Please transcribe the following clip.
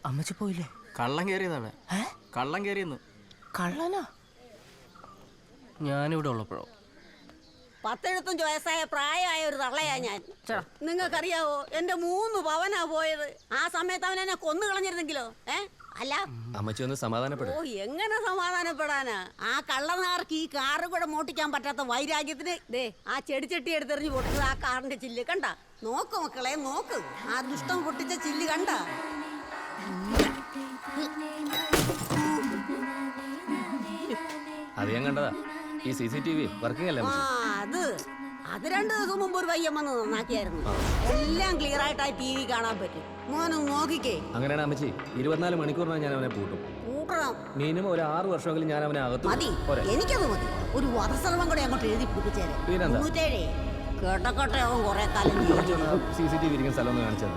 അമ്മച്ചി പോയില്ലേ? കള്ളം കയറിയതാണ്. കള്ളം കയറിയെന്ന്. കള്ളനാ? ഞാനിവിടെ ഉള്ളപ്പോഴോ? 10 വയസ്സായ പ്രായമായ ഒരു തള്ളയാ ഞാൻ. നിങ്ങൾക്കറിയാവോ, എന്റെ 3 പവനാ പോയത്. ആ സമയത്ത് അവൻ എന്നെ കൊന്നു കളഞ്ഞിരുന്നെങ്കിലോ? അല്ല അമ്മച്ചി ഒന്ന് സമാധാനപ്പെടും. ഓ, എങ്ങനെ സമാധാനപ്പെടാനാ? ആ കള്ളനാർക്ക് ഈ കാറ് കൂടെ മോട്ടിക്കാൻ പറ്റാത്ത വൈരാഗ്യത്തിന് ദേ ആ ചെടിച്ചട്ടി എടുത്തെറിഞ്ഞ് പൊട്ടിച്ചത് ആ കാറിന്റെ ചില്ല് കണ്ട. നോക്ക് മക്കളെ, നോക്ക്. ആ ദുഷ്ടം പൊട്ടിച്ച ചില്ല് കണ്ട. അത് ഞാൻ കണ്ടതാ. ഈ CCTV വർക്കിംഗ് അല്ലേ? അത് 2 ദിവസം മുമ്പ് ഒരു പയ്യൻ വന്ന് നന്നാക്കിയായിരുന്നു. എല്ലാം ക്ലിയർ ആയിട്ട് ആ TV കാണാൻ പറ്റും. മോനും നോക്കിക്കേ. അങ്ങനെയാണ് അമ്മച്ചി. 24 മണിക്കൂറിനാണ് ഞാൻ അവനെ പൂട്ടും. മിനിമം ഒരു 6 വർഷമെങ്കിലും ഞാൻ അവനെ അകത്ത് മതി. എനിക്കത് മതി. ഒരു വധസർവം കൂടെ അങ്ങോട്ട് എഴുതി പിടിപ്പിച്ചേരെ. കേട്ടോട്ടെ, അവൻ കുറെ കാലം CCTV ഇരിക്കുന്ന സ്ഥലം ഒന്ന് കാണിച്ചത്.